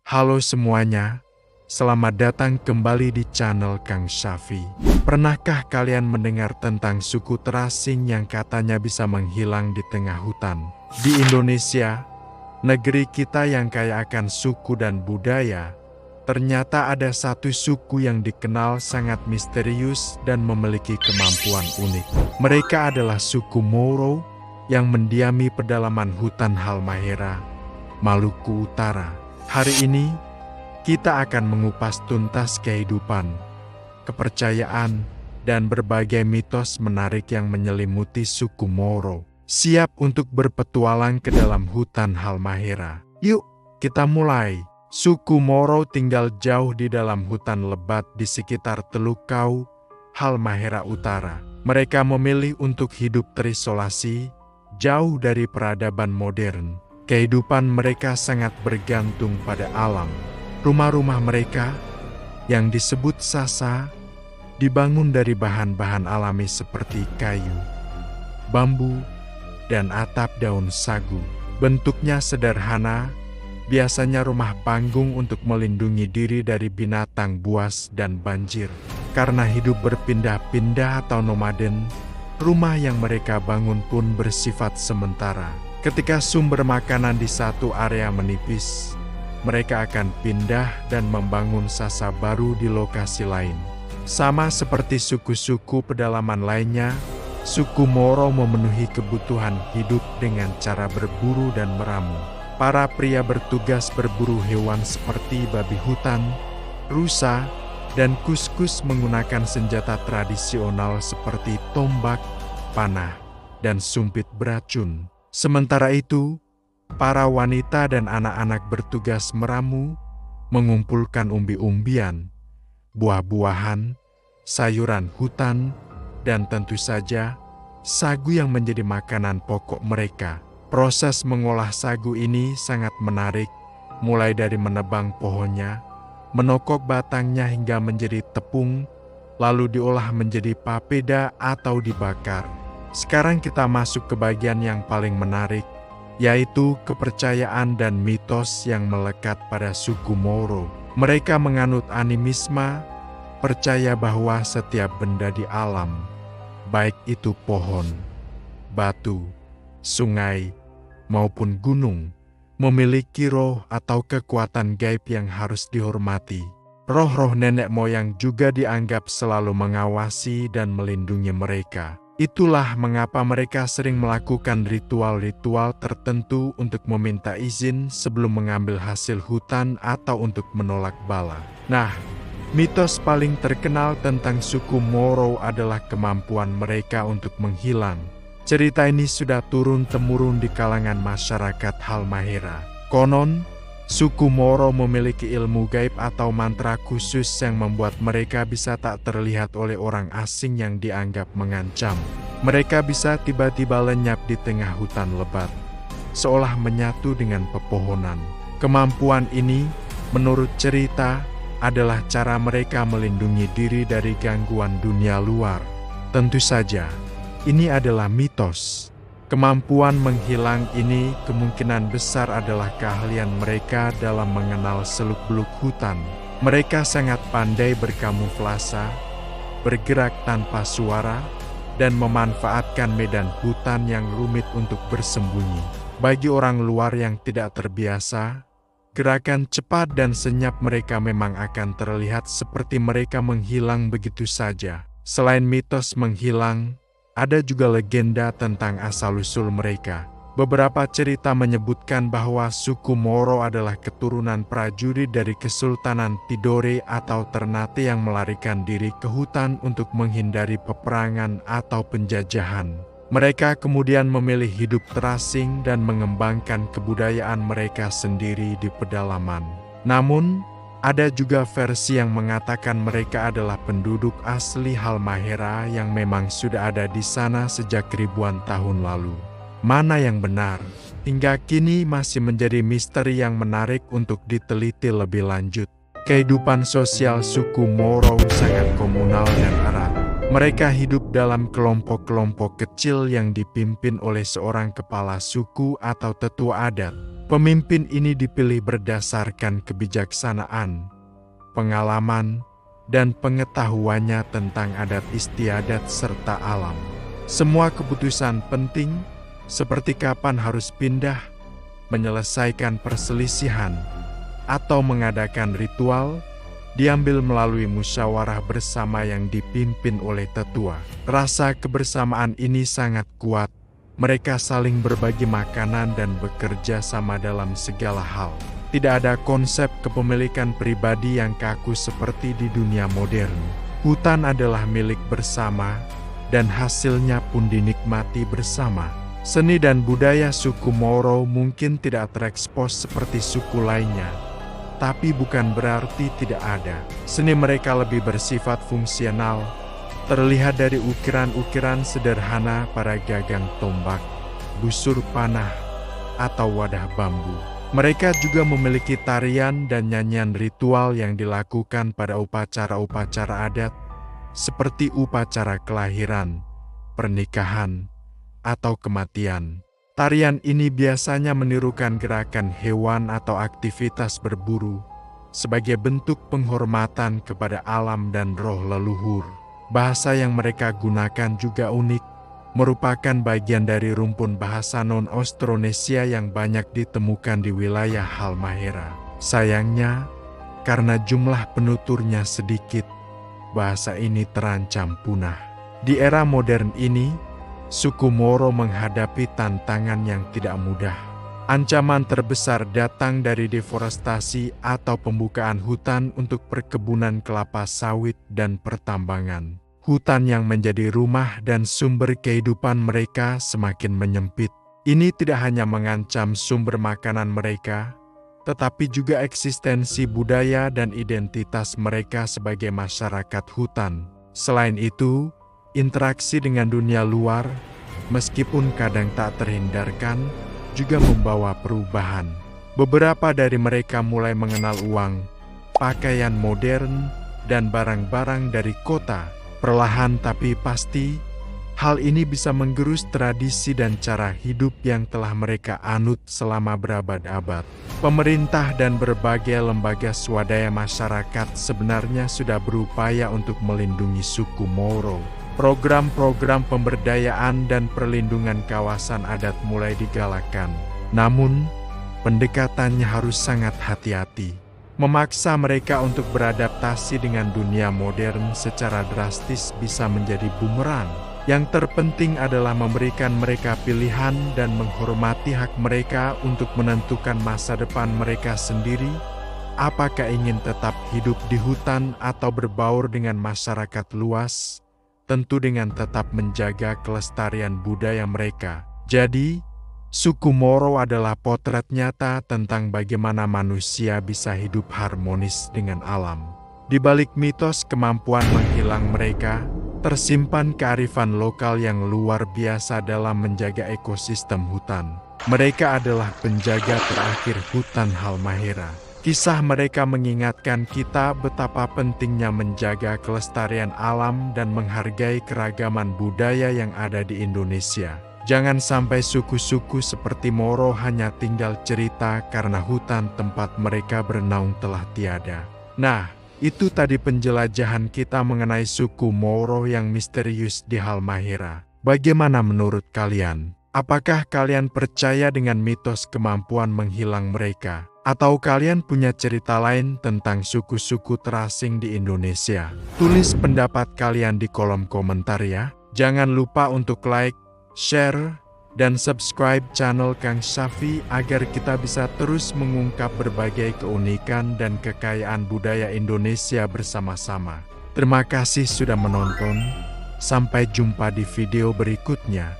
Halo semuanya, selamat datang kembali di channel Kang Syafi. Pernahkah kalian mendengar tentang suku terasing yang katanya bisa menghilang di tengah hutan? Di Indonesia, negeri kita yang kaya akan suku dan budaya, ternyata ada satu suku yang dikenal sangat misterius dan memiliki kemampuan unik. Mereka adalah suku Moro yang mendiami pedalaman hutan Halmahera, Maluku Utara. Hari ini, kita akan mengupas tuntas kehidupan, kepercayaan, dan berbagai mitos menarik yang menyelimuti suku Moro. Siap untuk berpetualang ke dalam hutan Halmahera. Yuk, kita mulai. Suku Moro tinggal jauh di dalam hutan lebat di sekitar Teluk Kau, Halmahera Utara. Mereka memilih untuk hidup terisolasi, jauh dari peradaban modern. Kehidupan mereka sangat bergantung pada alam. Rumah-rumah mereka, yang disebut sasa, dibangun dari bahan-bahan alami seperti kayu, bambu, dan atap daun sagu. Bentuknya sederhana, biasanya rumah panggung untuk melindungi diri dari binatang buas dan banjir. Karena hidup berpindah-pindah atau nomaden, rumah yang mereka bangun pun bersifat sementara. Ketika sumber makanan di satu area menipis, mereka akan pindah dan membangun sasa baru di lokasi lain. Sama seperti suku-suku pedalaman lainnya, suku Moro memenuhi kebutuhan hidup dengan cara berburu dan meramu. Para pria bertugas berburu hewan seperti babi hutan, rusa, dan kuskus menggunakan senjata tradisional seperti tombak, panah, dan sumpit beracun. Sementara itu, para wanita dan anak-anak bertugas meramu, mengumpulkan umbi-umbian, buah-buahan, sayuran hutan, dan tentu saja sagu yang menjadi makanan pokok mereka. Proses mengolah sagu ini sangat menarik, mulai dari menebang pohonnya, menokok batangnya hingga menjadi tepung, lalu diolah menjadi papeda atau dibakar. Sekarang kita masuk ke bagian yang paling menarik, yaitu kepercayaan dan mitos yang melekat pada suku Moro. Mereka menganut animisme, percaya bahwa setiap benda di alam, baik itu pohon, batu, sungai, maupun gunung, memiliki roh atau kekuatan gaib yang harus dihormati. Roh-roh nenek moyang juga dianggap selalu mengawasi dan melindungi mereka. Itulah mengapa mereka sering melakukan ritual-ritual tertentu untuk meminta izin sebelum mengambil hasil hutan atau untuk menolak bala. Nah, mitos paling terkenal tentang suku Moro adalah kemampuan mereka untuk menghilang. Cerita ini sudah turun-temurun di kalangan masyarakat Halmahera. Konon, suku Moro memiliki ilmu gaib atau mantra khusus yang membuat mereka bisa tak terlihat oleh orang asing yang dianggap mengancam. Mereka bisa tiba-tiba lenyap di tengah hutan lebat, seolah menyatu dengan pepohonan. Kemampuan ini, menurut cerita, adalah cara mereka melindungi diri dari gangguan dunia luar. Tentu saja, ini adalah mitos. Kemampuan menghilang ini kemungkinan besar adalah keahlian mereka dalam mengenal seluk-beluk hutan. Mereka sangat pandai berkamuflase, bergerak tanpa suara, dan memanfaatkan medan hutan yang rumit untuk bersembunyi. Bagi orang luar yang tidak terbiasa, gerakan cepat dan senyap mereka memang akan terlihat seperti mereka menghilang begitu saja. Selain mitos menghilang, ada juga legenda tentang asal-usul mereka. Beberapa cerita menyebutkan bahwa suku Moro adalah keturunan prajurit dari Kesultanan Tidore atau Ternate yang melarikan diri ke hutan untuk menghindari peperangan atau penjajahan. Mereka kemudian memilih hidup terasing dan mengembangkan kebudayaan mereka sendiri di pedalaman. Namun, ada juga versi yang mengatakan mereka adalah penduduk asli Halmahera yang memang sudah ada di sana sejak ribuan tahun lalu. Mana yang benar? Hingga kini masih menjadi misteri yang menarik untuk diteliti lebih lanjut. Kehidupan sosial suku Moro sangat komunal dan erat. Mereka hidup dalam kelompok-kelompok kecil yang dipimpin oleh seorang kepala suku atau tetua adat. Pemimpin ini dipilih berdasarkan kebijaksanaan, pengalaman, dan pengetahuannya tentang adat istiadat serta alam. Semua keputusan penting, seperti kapan harus pindah, menyelesaikan perselisihan, atau mengadakan ritual, diambil melalui musyawarah bersama yang dipimpin oleh tetua. Rasa kebersamaan ini sangat kuat. Mereka saling berbagi makanan dan bekerja sama dalam segala hal. Tidak ada konsep kepemilikan pribadi yang kaku seperti di dunia modern. Hutan adalah milik bersama, dan hasilnya pun dinikmati bersama. Seni dan budaya suku Moro mungkin tidak terekspos seperti suku lainnya, tapi bukan berarti tidak ada. Seni mereka lebih bersifat fungsional, terlihat dari ukiran-ukiran sederhana pada gagang tombak, busur panah, atau wadah bambu. Mereka juga memiliki tarian dan nyanyian ritual yang dilakukan pada upacara-upacara adat, seperti upacara kelahiran, pernikahan, atau kematian. Tarian ini biasanya menirukan gerakan hewan atau aktivitas berburu, sebagai bentuk penghormatan kepada alam dan roh leluhur. Bahasa yang mereka gunakan juga unik, merupakan bagian dari rumpun bahasa non-Austronesia yang banyak ditemukan di wilayah Halmahera. Sayangnya, karena jumlah penuturnya sedikit, bahasa ini terancam punah. Di era modern ini, suku Moro menghadapi tantangan yang tidak mudah. Ancaman terbesar datang dari deforestasi atau pembukaan hutan untuk perkebunan kelapa sawit dan pertambangan. Hutan yang menjadi rumah dan sumber kehidupan mereka semakin menyempit. Ini tidak hanya mengancam sumber makanan mereka, tetapi juga eksistensi budaya dan identitas mereka sebagai masyarakat hutan. Selain itu, interaksi dengan dunia luar, meskipun kadang tak terhindarkan, juga membawa perubahan. Beberapa dari mereka mulai mengenal uang, pakaian modern, dan barang-barang dari kota. Perlahan tapi pasti, hal ini bisa menggerus tradisi dan cara hidup yang telah mereka anut selama berabad-abad. Pemerintah dan berbagai lembaga swadaya masyarakat sebenarnya sudah berupaya untuk melindungi suku Moro. Program-program pemberdayaan dan perlindungan kawasan adat mulai digalakkan. Namun, pendekatannya harus sangat hati-hati. Memaksa mereka untuk beradaptasi dengan dunia modern secara drastis bisa menjadi bumerang. Yang terpenting adalah memberikan mereka pilihan dan menghormati hak mereka untuk menentukan masa depan mereka sendiri. Apakah ingin tetap hidup di hutan atau berbaur dengan masyarakat luas? Tentu dengan tetap menjaga kelestarian budaya mereka. Jadi, suku Moro adalah potret nyata tentang bagaimana manusia bisa hidup harmonis dengan alam. Di balik mitos kemampuan menghilang mereka, tersimpan kearifan lokal yang luar biasa dalam menjaga ekosistem hutan. Mereka adalah penjaga terakhir hutan Halmahera. Kisah mereka mengingatkan kita betapa pentingnya menjaga kelestarian alam dan menghargai keragaman budaya yang ada di Indonesia. Jangan sampai suku-suku seperti Moro hanya tinggal cerita karena hutan tempat mereka bernaung telah tiada. Nah, itu tadi penjelajahan kita mengenai suku Moro yang misterius di Halmahera. Bagaimana menurut kalian? Apakah kalian percaya dengan mitos kemampuan menghilang mereka? Atau kalian punya cerita lain tentang suku-suku terasing di Indonesia? Tulis pendapat kalian di kolom komentar ya. Jangan lupa untuk like, share, dan subscribe channel Kang Shafi agar kita bisa terus mengungkap berbagai keunikan dan kekayaan budaya Indonesia bersama-sama. Terima kasih sudah menonton. Sampai jumpa di video berikutnya.